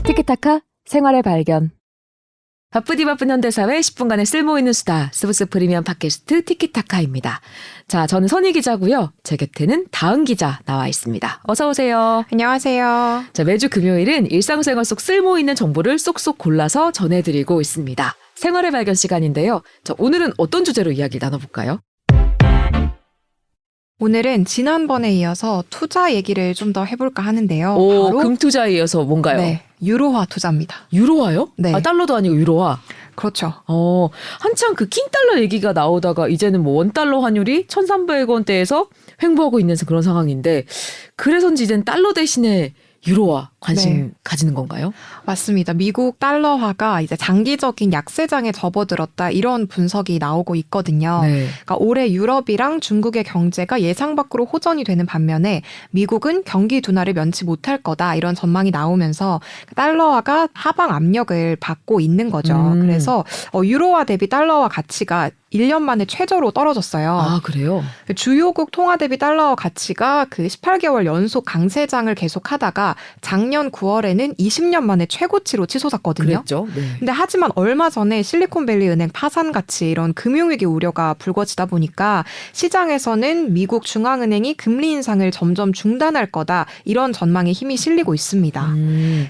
티키타카 생활의 발견. 바쁘디 바쁜 현대사회 10분간의 쓸모있는 수다. 스브스 프리미엄 팟캐스트 티키타카입니다. 자, 저는 선희 기자고요. 제 곁에는 다은 기자 나와 있습니다. 어서 오세요. 안녕하세요. 자, 매주 금요일은 일상생활 속 쓸모있는 정보를 쏙쏙 골라서 전해드리고 있습니다. 생활의 발견 시간인데요. 자, 오늘은 어떤 주제로 이야기 나눠볼까요? 오늘은 지난번에 이어서 투자 얘기를 좀 더 해볼까 하는데요. 오, 바로 금투자에 이어서 뭔가요? 네, 유로화 투자입니다. 유로화요? 네. 아, 달러도 아니고 유로화. 그렇죠. 한창 그 킹달러 얘기가 나오다가 이제는 뭐 원달러 환율이 1,300원대에서 횡보하고 있는 그런 상황인데, 그래서인지 이젠 달러 대신에 유로화 관심 가지는 건가요? 맞습니다. 미국 달러화가 이제 장기적인 약세장에 접어들었다, 이런 분석이 나오고 있거든요. 네. 그러니까 올해 유럽이랑 중국의 경제가 예상 밖으로 호전이 되는 반면에 미국은 경기 둔화를 면치 못할 거다, 이런 전망이 나오면서 달러화가 하방 압력을 받고 있는 거죠. 그래서 유로화 대비 달러화 가치가 1년 만에 최저로 떨어졌어요. 아, 그래요? 주요국 통화 대비 달러 가치가 그 18개월 연속 강세장을 계속하다가 작년 9월에는 20년 만에 최고치로 치솟았거든요. 그랬죠. 네. 근데 하지만 얼마 전에 실리콘밸리 은행 파산 같이 이런 금융위기 우려가 불거지다 보니까 시장에서는 미국 중앙은행이 금리 인상을 점점 중단할 거다, 이런 전망에 힘이 실리고 있습니다.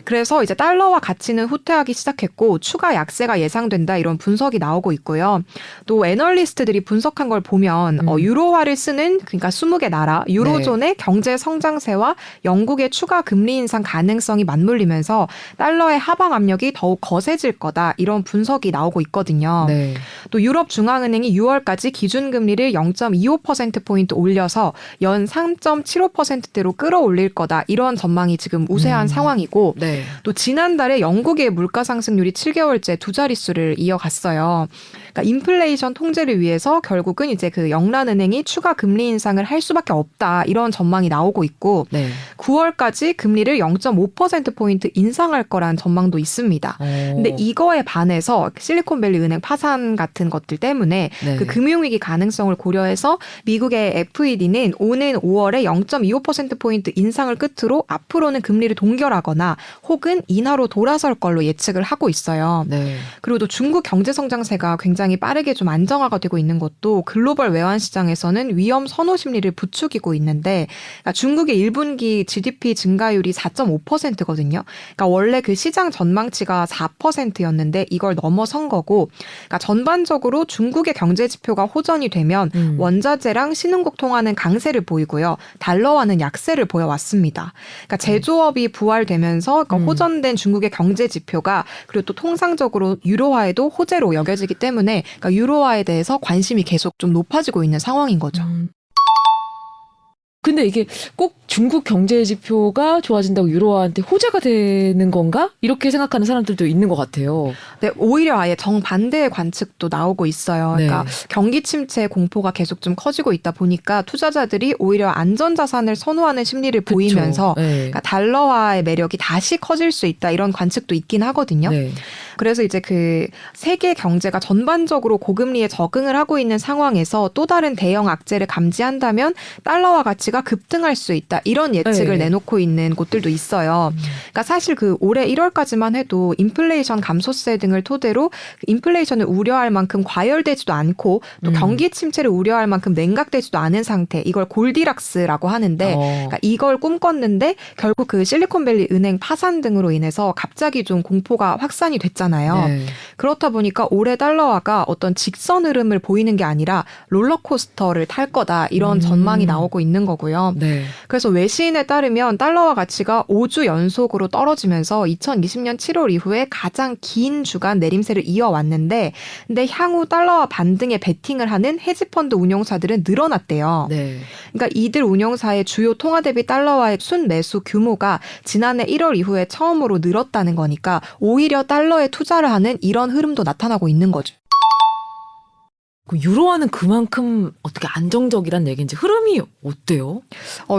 그래서 이제 달러화 가치는 후퇴하기 시작했고 추가 약세가 예상된다, 이런 분석이 나오고 있고요. 또 애널리스트들이 분석한 걸 보면 유로화를 쓰는, 그러니까 20개 나라 유로존의 경제 성장세와 영국의 추가 금리 인상 가능성이 맞물리면서 달러의 하방 압력이 더욱 거세질 거다, 이런 분석이 나오고 있거든요. 네. 또 유럽 중앙은행이 6월까지 기준금리를 0.25%포인트 올려서 연 3.75%대로 끌어올릴 거다, 이런 전망이 지금 우세한 상황이고, 네. 또 지난달에 영국의 물가 상승률이 7개월째 두 자릿수를 이어갔어요. 그러니까 인플레이션 통제를 위해서 결국은 이제 그 영란은행이 추가 금리 인상을 할 수밖에 없다, 이런 전망이 나오고 있고, 네. 9월까지 금리를 0.5%포인트 인상할 거란 전망도 있습니다. 근데 이거에 반해서 실리콘밸리 은행 파산 같은 것들 때문에 네. 그 금융위기 가능성을 고려해서 미국의 FED는 오는 5월에 0.25%포인트 인상을 끝으로 앞으로는 금리를 동결하거나 혹은 인하로 돌아설 걸로 예측을 하고 있어요. 네. 그리고 또 중국 경제 성장세가 굉장히 빠르게 좀 안정화가 되고 있는 것도 글로벌 외환 시장에서는 위험 선호 심리를 부추기고 있는데, 그러니까 중국의 1분기 GDP 증가율이 4.5%거든요. 그러니까 원래 그 시장 전망치가 4%였는데 이걸 넘어선 거고, 그러니까 전반적으로 중국의 경제 지표가 호전이 되면 원자재랑 신흥국 통화는 강세를 보이고요. 달러화는 약세를 보여왔습니다. 그러니까 제조업이 부활되면서 그러니까 호전된 중국의 경제 지표가, 그리고 또 통상적으로 유로화에도 호재로 여겨지기 때문에 그러니까 유로화에 대해서 관심이 계속 좀 높아지고 있는 상황인 거죠. 근데 이게 꼭 중국 경제 지표가 좋아진다고 유로화한테 호재가 되는 건가? 이렇게 생각하는 사람들도 있는 것 같아요. 네, 오히려 아예 정반대의 관측도 나오고 있어요. 네. 그러니까 경기 침체 공포가 계속 좀 커지고 있다 보니까 투자자들이 오히려 안전자산을 선호하는 심리를 보이면서 네. 그러니까 달러화의 매력이 다시 커질 수 있다, 이런 관측도 있긴 하거든요. 네. 그래서 이제 그 세계 경제가 전반적으로 고금리에 적응을 하고 있는 상황에서 또 다른 대형 악재를 감지한다면 달러화 가치가 급등할 수 있다, 이런 예측을 내놓고 있는 곳들도 있어요. 그러니까 사실 그 올해 1월까지만 해도 인플레이션 감소세 등을 토대로 인플레이션을 우려할 만큼 과열되지도 않고 또 경기 침체를 우려할 만큼 냉각되지도 않은 상태, 이걸 골디락스라고 하는데 그러니까 이걸 꿈꿨는데 결국 그 실리콘밸리 은행 파산 등으로 인해서 갑자기 좀 공포가 확산이 됐잖아요. 네. 그렇다 보니까 올해 달러화가 어떤 직선 흐름을 보이는 게 아니라 롤러코스터를 탈 거다, 이런 전망이 나오고 있는 거고요. 네. 그래서 외신에 따르면 달러화 가치가 5주 연속으로 떨어지면서 2020년 7월 이후에 가장 긴 주간 내림세를 이어왔는데, 근데 향후 달러화 반등에 베팅을 하는 헤지펀드 운용사들은 늘어났대요. 네. 그러니까 이들 운용사의 주요 통화 대비 달러화의 순매수 규모가 지난해 1월 이후에 처음으로 늘었다는 거니까 오히려 달러에 투자를 하는 이런 흐름도 나타나고 있는 거죠. 그 유로화는 그만큼 어떻게 안정적이란 얘기인지 흐름이 어때요?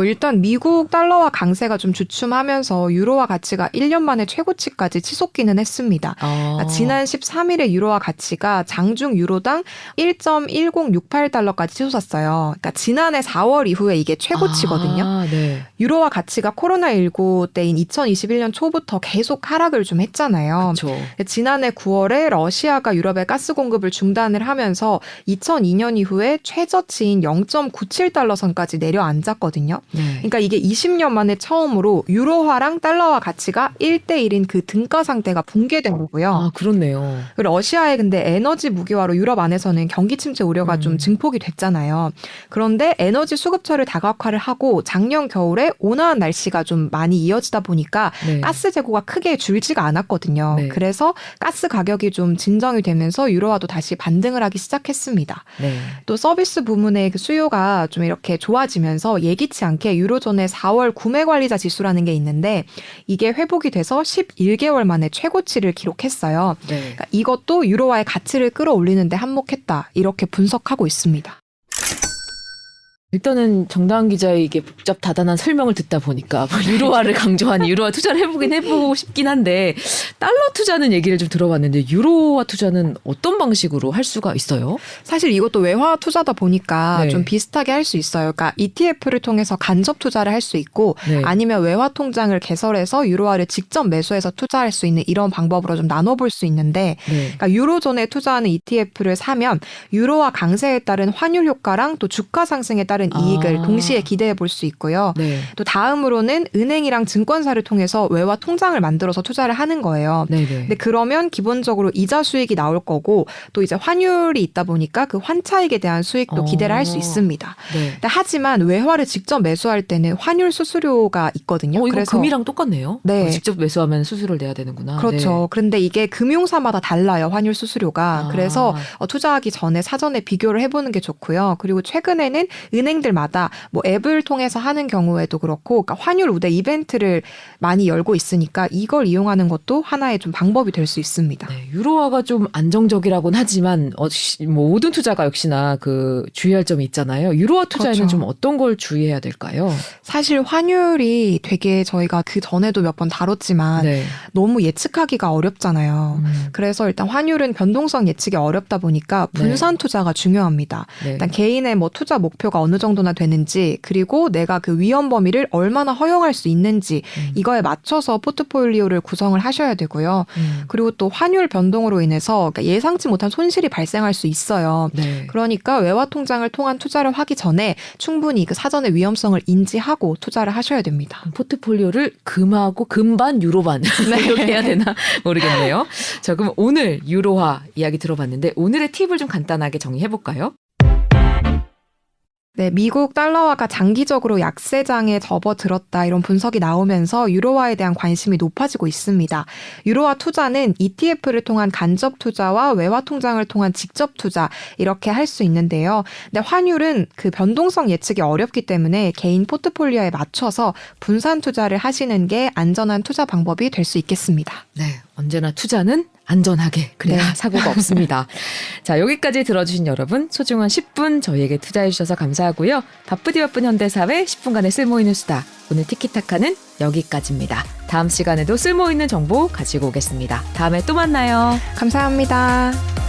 일단 미국 달러화 강세가 좀 주춤하면서 유로화 가치가 1년 만에 최고치까지 치솟기는 했습니다. 그러니까 지난 13일에 유로화 가치가 장중 유로당 1.1068달러까지 치솟았어요. 그러니까 지난해 4월 이후에 이게 최고치거든요. 네. 유로화 가치가 코로나19 때인 2021년 초부터 계속 하락을 좀 했잖아요. 그렇죠. 지난해 9월에 러시아가 유럽에 가스 공급을 중단을 하면서 2002년 이후에 최저치인 0.97달러 선까지 내려앉았거든요. 네. 그러니까 이게 20년 만에 처음으로 유로화랑 달러화 가치가 1대1인 그 등가 상태가 붕괴된 거고요. 아, 그렇네요. 그리고 러시아의 근데 에너지 무기화로 유럽 안에서는 경기 침체 우려가 좀 증폭이 됐잖아요. 그런데 에너지 수급처를 다각화를 하고 작년 겨울에 온화한 날씨가 좀 많이 이어지다 보니까 네. 가스 재고가 크게 줄지가 않았거든요. 네. 그래서 가스 가격이 좀 진정이 되면서 유로화도 다시 반등을 하기 시작했습니다. 네. 또 서비스 부문의 그 수요가 좀 이렇게 좋아지면서 예기치 않게 유로존의 4월 구매 관리자 지수라는 게 있는데 이게 회복이 돼서 11개월 만에 최고치를 기록했어요. 네. 그러니까 이것도 유로화의 가치를 끌어올리는데 한몫했다. 이렇게 분석하고 있습니다. 일단은 정다은 기자의 이게 복잡다단한 설명을 듣다 보니까 유로화를 강조하니 유로화 투자를 해보고 싶긴 한데 달러 투자는 얘기를 좀 들어봤는데 유로화 투자는 어떤 방식으로 할 수가 있어요? 사실 이것도 외화 투자다 보니까 네. 좀 비슷하게 할 수 있어요. 그러니까 ETF를 통해서 간접 투자를 할 수 있고 네. 아니면 외화 통장을 개설해서 유로화를 직접 매수해서 투자할 수 있는 이런 방법으로 좀 나눠볼 수 있는데 네. 그러니까 유로존에 투자하는 ETF를 사면 유로화 강세에 따른 환율 효과랑 또 주가 상승에 따른 이익을 동시에 기대해 볼 수 있고요. 네. 또 다음으로는 은행이랑 증권사를 통해서 외화 통장을 만들어서 투자를 하는 거예요. 네네. 근데 그러면 기본적으로 이자 수익이 나올 거고 또 이제 환율이 있다 보니까 그 환차익에 대한 수익도 기대를 할 수 있습니다. 네. 근데 하지만 외화를 직접 매수할 때는 환율 수수료가 있거든요. 이거 그래서 금이랑 똑같네요. 네. 직접 매수하면 수수료를 내야 되는구나. 그렇죠. 네. 그런데 이게 금융사마다 달라요. 환율 수수료가. 아. 그래서 투자하기 전에 사전에 비교를 해보는 게 좋고요. 그리고 최근에는 은행들마다 뭐 앱을 통해서 하는 경우에도 그렇고 그러니까 환율 우대 이벤트를 많이 열고 있으니까 이걸 이용하는 것도 하나의 좀 방법이 될 수 있습니다. 네, 유로화가 좀 안정적이라고는 하지만 뭐 모든 투자가 역시나 그 주의할 점이 있잖아요. 유로화 투자에는 그렇죠. 좀 어떤 걸 주의해야 될까요? 사실 환율이 되게 저희가 그 전에도 몇 번 다뤘지만 네. 너무 예측하기가 어렵잖아요. 그래서 일단 환율은 변동성 예측이 어렵다 보니까 분산 투자가 중요합니다. 네. 일단 개인의 뭐 투자 목표가 어느 정도나 되는지 그리고 내가 그 위험 범위를 얼마나 허용할 수 있는지 이거에 맞춰서 포트폴리오를 구성을 하셔야 되고요. 그리고 또 환율 변동으로 인해서 그러니까 예상치 못한 손실이 발생할 수 있어요. 네. 그러니까 외화 통장을 통한 투자를 하기 전에 충분히 그 사전의 위험성을 인지하고 투자를 하셔야 됩니다. 포트폴리오를 금하고 금반 유로반 이렇게 해야 되나 모르겠네요. 자, 그럼 오늘 유로화 이야기 들어봤는데 오늘의 팁을 좀 간단하게 정리해 볼까요? 네, 미국 달러화가 장기적으로 약세장에 접어들었다 이런 분석이 나오면서 유로화에 대한 관심이 높아지고 있습니다. 유로화 투자는 ETF를 통한 간접 투자와 외화 통장을 통한 직접 투자 이렇게 할 수 있는데요. 근데 환율은 그 변동성 예측이 어렵기 때문에 개인 포트폴리오에 맞춰서 분산 투자를 하시는 게 안전한 투자 방법이 될 수 있겠습니다. 네, 언제나 투자는 안전하게 그래야 네. 사고가 없습니다. 자, 여기까지 들어주신 여러분 소중한 10분 저희에게 투자해 주셔서 감사하고요. 바쁘디 바쁜 현대사회 10분간의 쓸모있는 수다. 오늘 티키타카는 여기까지입니다. 다음 시간에도 쓸모있는 정보 가지고 오겠습니다. 다음에 또 만나요. 감사합니다.